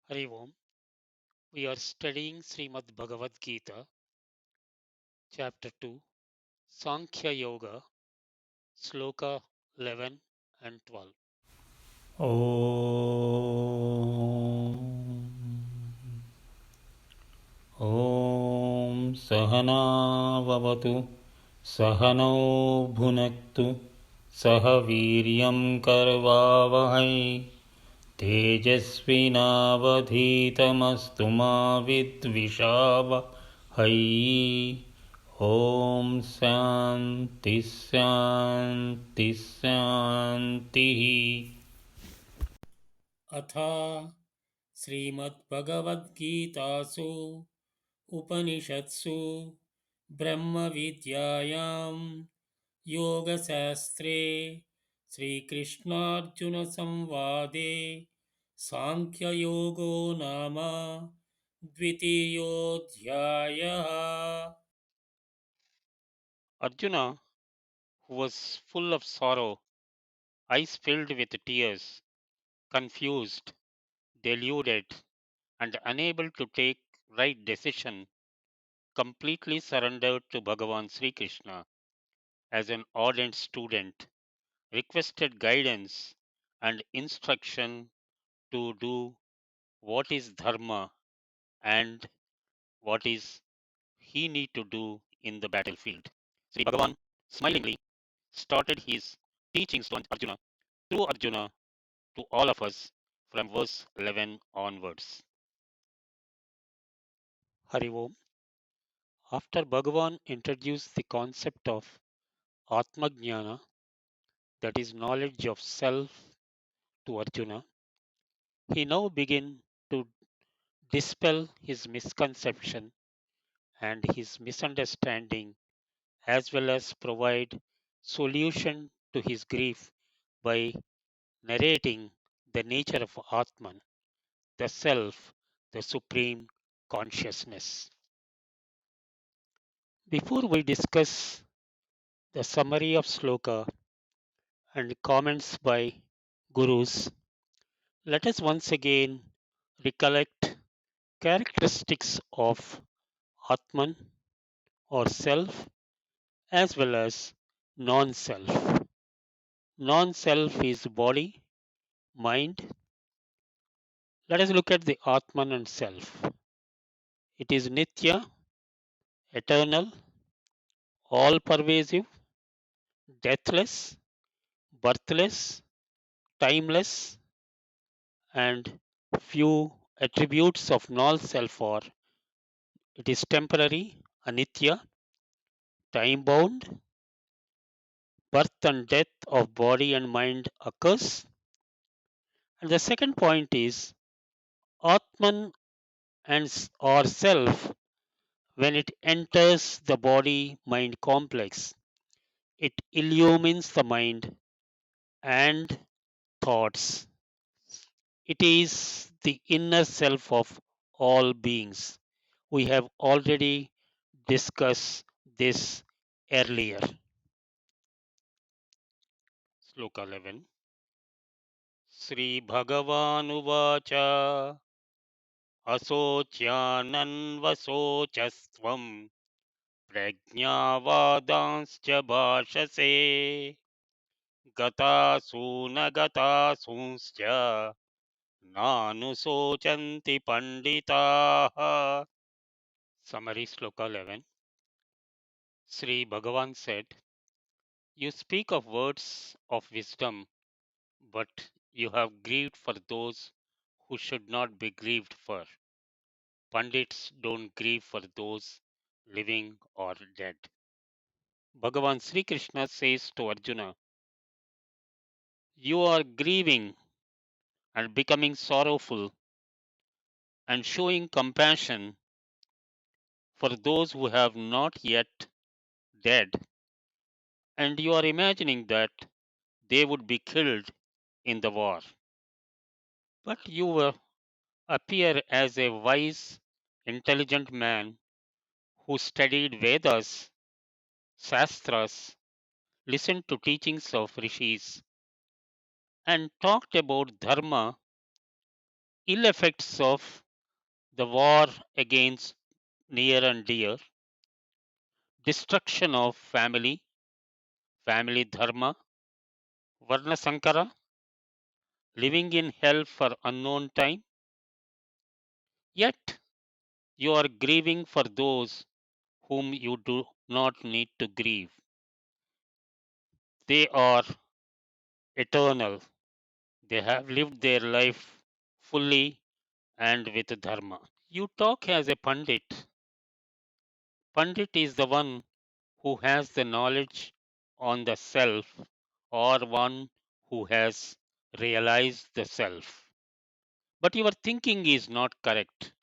Hari Om. We are studying Srimad Bhagavad Gita, Chapter 2, Sankhya Yoga, Sloka 11 and 12. ॐ सहनाववतु सहनौ भुनक्तु सह वीर्यं करवावहै तेजस्विनावधीतमस्तु मा विद्विषावहै ॐ शान्ति शान्ति शान्तिः अथ श्रीमद्भगवद्गीतासु उपनिषत्सु ब्रह्मविद्यायां योगशास्त्रे श्रीकृष्णार्जुनसंवादे साङ्ख्ययोगो नाम द्वितीयोऽध्यायः. Arjuna, who was full of sorrow, eyes filled with tears, confused, deluded, and unable to take right decision, completely surrendered to Bhagawan Sri Krishna as an ardent student, requested guidance and instruction to do what is dharma and what is he need to do in the battlefield. Sri Bhagavan smilingly started his teachings to Arjuna through Arjuna to all of us from verse 11 onwards. Hari Om. After Bhagavan introduced the concept of Atman Jnana, that is knowledge of self, to Arjuna, he now began to dispel his misconception and his misunderstanding as well as provide solution to his grief by narrating the nature of Atman, the self, the supreme consciousness. Before we discuss the summary of Sloka and comments by gurus, let us once again recollect characteristics of Atman or self as well as non self. Non self is body, mind. Let us look at the Atman and self. It is Nitya, eternal, all pervasive, deathless, birthless, timeless, and few attributes of non self are it is temporary, anitya, time bound, birth and death of body and mind occurs. And the second point is Atman and or self when it enters the body mind complex, it illumines the mind and thoughts. It is the inner self of all beings. We have already discussed this earlier. Sloka 11. Sri Bhagavanuvacha असोच्यानन्वसोचस्त्वं प्रज्ञावादांश्च भाषसे गतासु न गतासूंश्च नानुशोचन्ति पंडिताः. Summary Sloka 11. Sri Bhagavan said, you speak of words of wisdom, but you have grieved for those who should not be grieved for. Pandits don't grieve for those living or dead. Bhagavan Sri Krishna says to Arjuna, you are grieving and becoming sorrowful and showing compassion for those who have not yet dead, and you are imagining that they would be killed in the war. But you appear as a wise, intelligent man who studied Vedas, Shastras, listened to teachings of rishis, and talked about dharma ill effects of the war against near and dear, destruction of family dharma, Varna Sankara, living in hell for unknown time, yet you are grieving for those whom you do not need to grieve. They are eternal. They have lived their life fully and with dharma. You talk as a Pandit. Pandit is the one who has the knowledge on the self or one who has realized the self. But your thinking is not correct.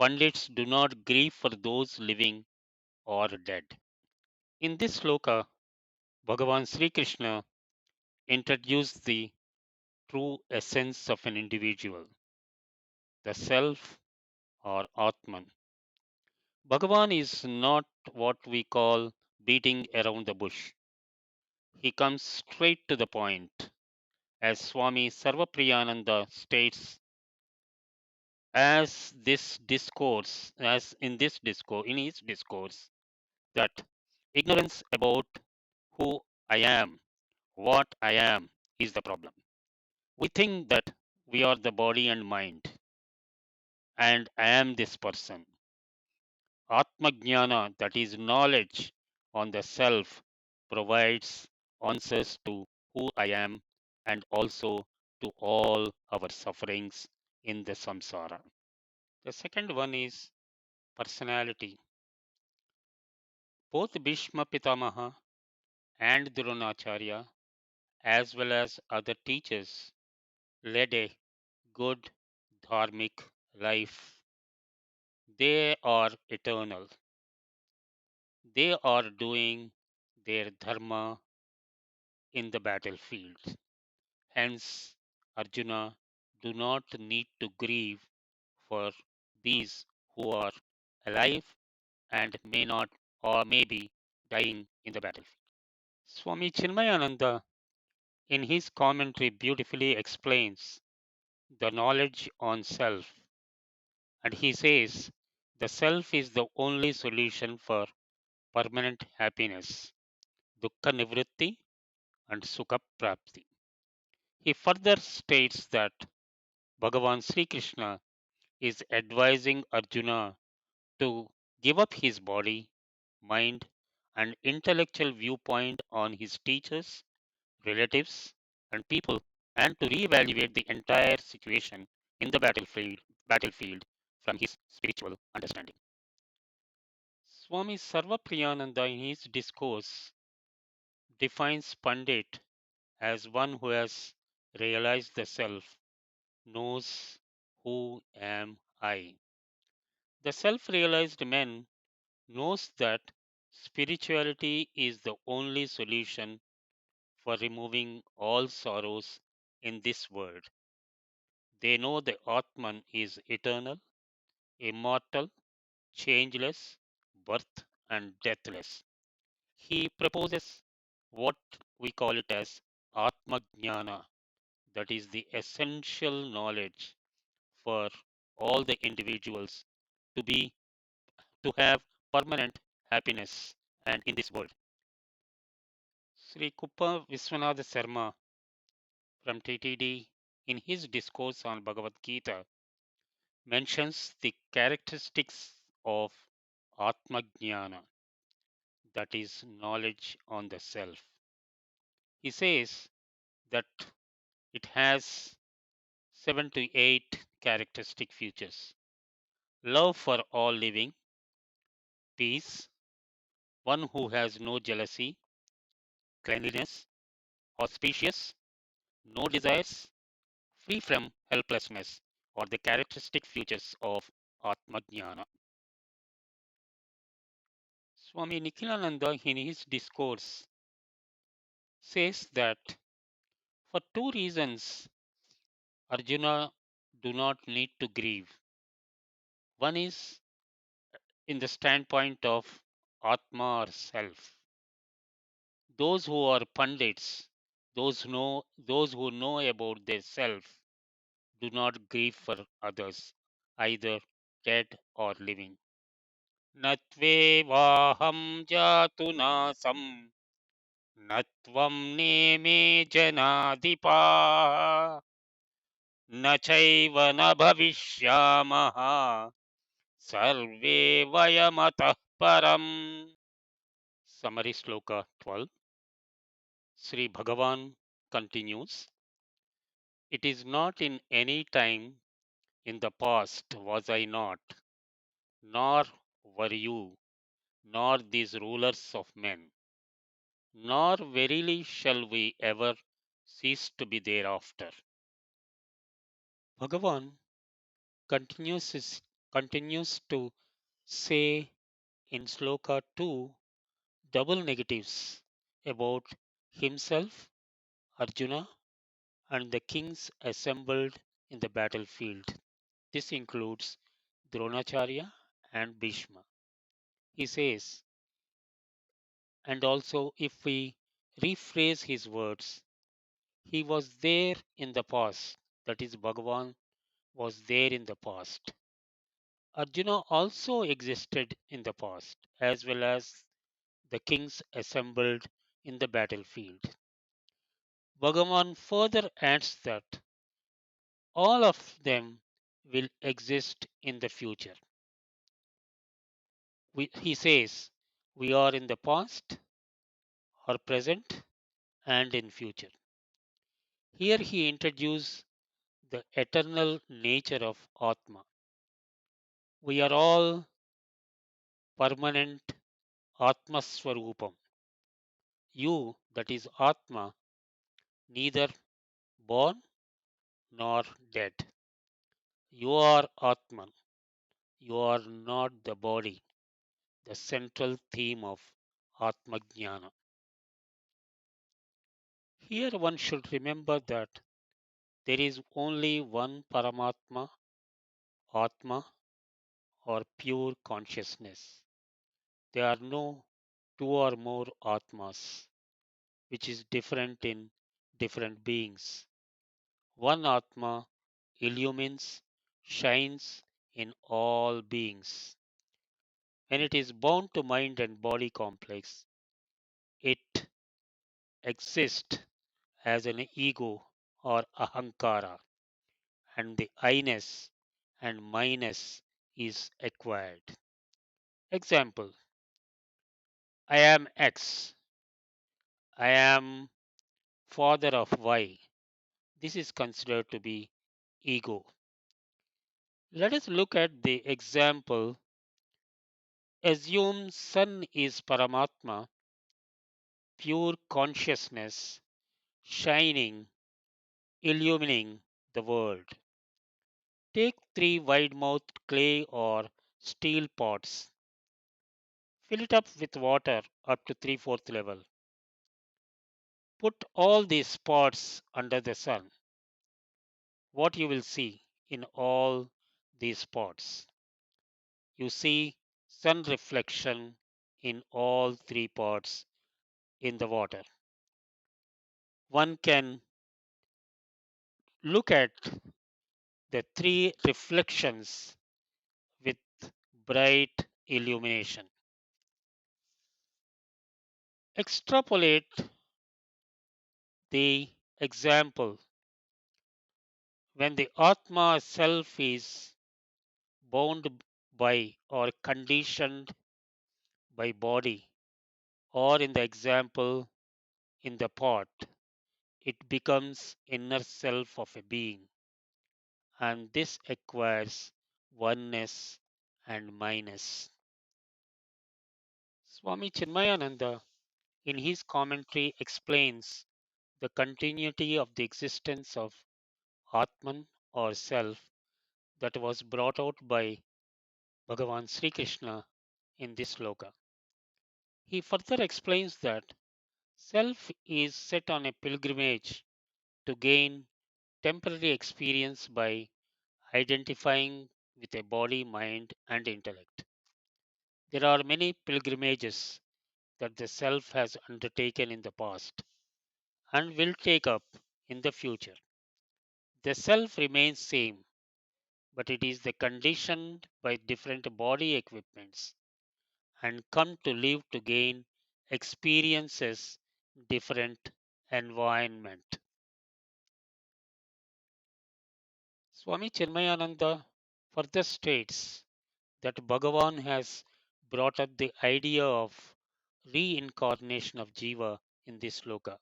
Pandits do not grieve for those living or dead. In this sloka, Bhagawan Sri Krishna introduced the true essence of an individual, the self or Atman. Bhagavan is not what we call beating around the bush. He comes straight to the point. As Swami Sarvapriyananda states, in his discourse, that ignorance about who I am, what I am, is the problem. We think that we are the body and mind, and I am this person. Atman Jnana, that is knowledge on the self, provides answers to who I am and also to all our sufferings in the samsara. The second one is personality. Both Bhishma Pitamaha and Dronacharya, as well as other teachers, led a good dharmic life. They are eternal. They are doing their dharma in the battlefield. Hence, Arjuna, do not need to grieve for these who are alive and may not or may be dying in the battlefield. Swami Chinmayananda, in his commentary, beautifully explains the knowledge on self, and he says the self is the only solution for permanent happiness, dukkha nivritti and sukha prapti. He further states that Bhagavan Sri Krishna is advising Arjuna to give up his body, mind, and intellectual viewpoint on his teachers, relatives, and people, and to reevaluate the entire situation in the battlefield from his spiritual understanding. Swami Sarvapriyananda, in his discourse, defines Pandit as one who has realized the self, knows who am I. The self realized man knows that spirituality is the only solution for removing all sorrows in this world. They know the Atman is eternal, immortal, changeless, birth and deathless. He proposes what we call it as Atma Jnana, that is the essential knowledge for all the individuals to be to have permanent happiness and in this world. Sri Kuppa Viswanatha Sarma from TTD, in his discourse on Bhagavad Gita, mentions the characteristics of Atma Jnana, that is knowledge on the self. He says that it has 7 to 8 characteristic features: love for all living, peace, one who has no jealousy, cleanliness, auspicious, no desires, free from helplessness, are the characteristic features of Atma Jnana. Swami Nikhilananda, in his discourse, says that for 2 reasons Arjuna do not need to grieve. One is in the standpoint of Atma or self. Those who are Pandits, those who know about their self, Do not grieve for others, either dead or living. Natvevaham jatu nasam, natvam neme janadipa, न चैव न भविष्यामः सर्वे वयमतः परम्. Summary Sloka 12. Sri Bhagavan continues, it is not in any time in the past was I not, nor were you, nor these rulers of men, nor verily shall we ever cease to be thereafter. Bhagavan continues to say in Sloka 2 double negatives about himself, Arjuna, and the kings assembled in the battlefield. This includes Dronacharya and Bhishma. He says, and also if we rephrase his words, he was there in the past, that is, Bhagavan was there in the past. Arjuna also existed in the past, as well as the kings assembled in the battlefield. Bhagavan further adds that all of them will exist in the future. He says, we are in the past, or present, and in future. Here he introduces the eternal nature of Atma. We are all permanent Atma Swarupam. You, that is Atma, neither born nor dead. You are Atman. You are not the body, the central theme of Atman Jnana. Here one should remember that there is only one Paramatma, Atma, or pure consciousness. There are no two or more Atmas, which is different in different beings. One Atma illumines, shines in all beings. When it is bound to mind and body complex, it exists as an ego or ahankara, and the I-ness and minus is acquired. Example, I am X, I am father of Y. This is considered to be ego. Let us look at the example. Assume Sun is Paramatma, pure consciousness, shining, illumining the world. Take three wide mouthed clay or steel pots. Fill it up with water up to 3/4 level. Put all these pots under the sun. What you will see in all these pots? You see sun reflection in all three pots in the water. One can look at the three reflections with bright illumination. Extrapolate the example when the Atma self is bound by or conditioned by body, or in the example in the pot, it becomes inner self of a being, and this acquires oneness and minus. Swami Chinmayananda, in his commentary, explains the continuity of the existence of Atman or self that was brought out by Bhagawan Sri Krishna in this sloka. He further explains that self is set on a pilgrimage to gain temporary experience by identifying with a body, mind, and intellect. There are many pilgrimages that the self has undertaken in the past and will take up in the future. The self remains same, but it is the conditioned by different body equipments and come to live to gain experiences different environment. Swami Chinmayananda further states that Bhagavan has brought up the idea of reincarnation of Jiva in this sloka.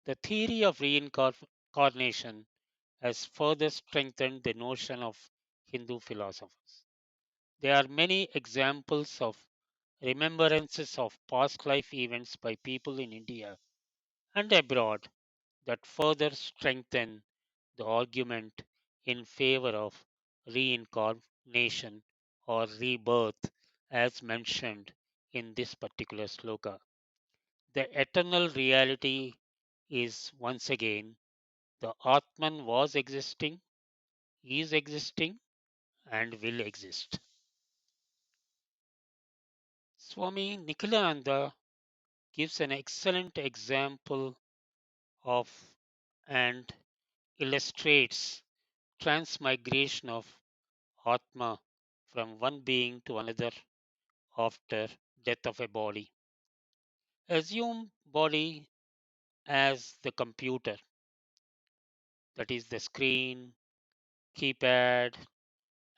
The theory of reincarnation has further strengthened the notion of Hindu philosophers. There are many examples of remembrances of past life events by people in India and abroad that further strengthen the argument in favor of reincarnation or rebirth as mentioned in this particular sloka. The eternal reality is once again the Atman was existing, is existing, and will exist. Swami Nikhilananda gives an excellent example of and illustrates transmigration of Atma from one being to another after death of a body. Assume body as the computer, that is the screen, keypad,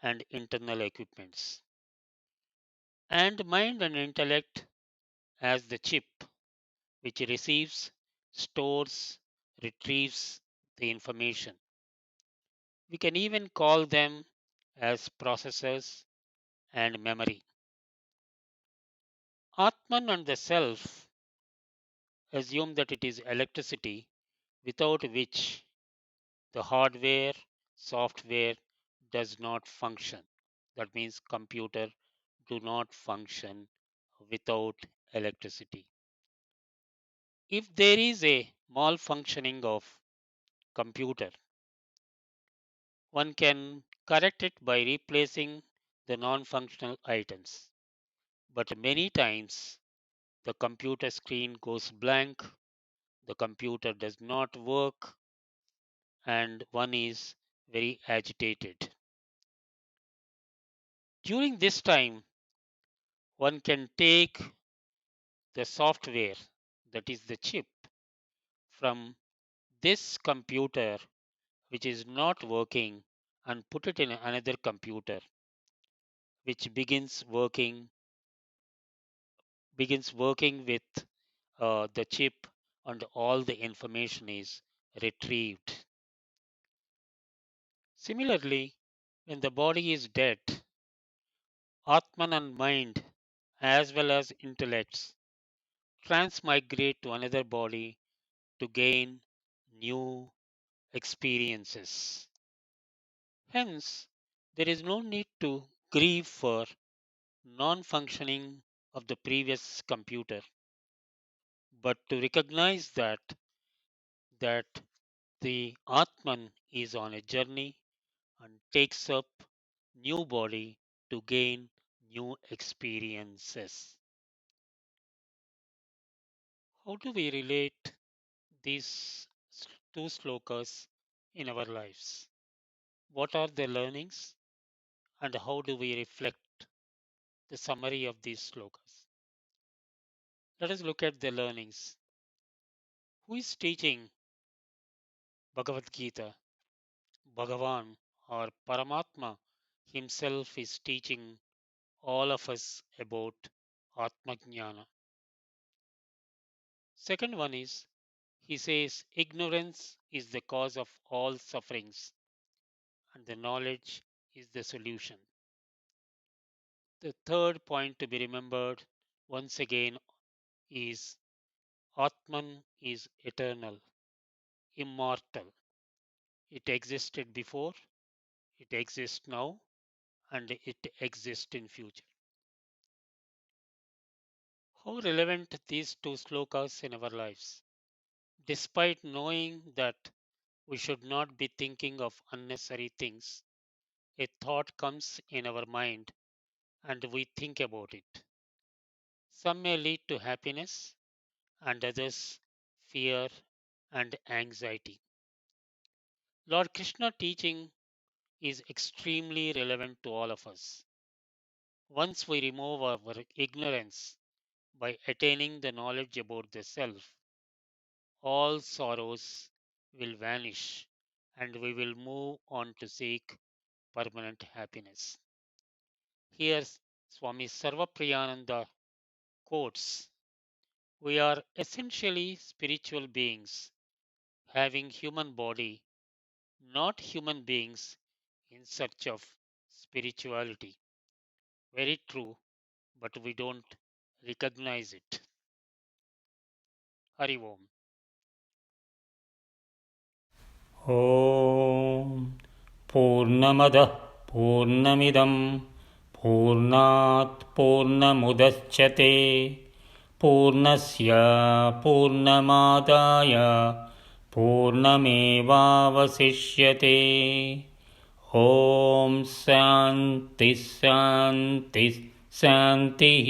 and internal equipments, and mind and intellect as the chip which receives, stores, retrieves the information. We can even call them as processors and memory. Atman and the self assume that it is electricity without which the hardware, software does not function. That means computer do not function without electricity. If there is a malfunctioning of computer, one can correct it by replacing the non-functional items. But many times the computer screen goes blank, the computer does not work, and one is very agitated. During this time, one can take the software, that is the chip, from this computer which is not working and put it in another computer which begins working with the chip and all the information is retrieved. Similarly, when the body is dead, Atman and mind, as well as intellects, transmigrate to another body to gain new experiences. Hence, there is no need to grieve for non functioning of the previous computer, but to recognize that the Atman is on a journey and takes up new body to gain new experiences. How do we relate these two slokas in our lives? What are the learnings and how do we reflect the summary of these slokas? Let us look at the learnings. Who is teaching Bhagavad Gita? Bhagavan or Paramatma himself is teaching all of us about Atman Jnana. Second one is he says ignorance is the cause of all sufferings and the knowledge is the solution. The third point to be remembered once again is Atman is eternal, immortal. It existed before, it exists now, and it exists in future. How relevant these two slokas in our lives? Despite knowing that we should not be thinking of unnecessary things, a thought comes in our mind and we think about it. Some may lead to happiness and others fear and anxiety. Lord Krishna teaching is extremely relevant to all of us. Once we remove our ignorance by attaining the knowledge about the self, all sorrows will vanish and we will move on to seek permanent happiness. Here Swami Sarvapriyananda quotes, "We are essentially spiritual beings having human body, not human beings in search of spirituality." Very true, but we don't recognize it. Hari Om. ॐ पूर्णमदः पूर्णमिदं पूर्णात् पूर्णमुदच्यते पूर्णस्य पूर्णमादाय पूर्णमेवावशिष्यते ॐ शान्तिः शान्तिः शान्तिः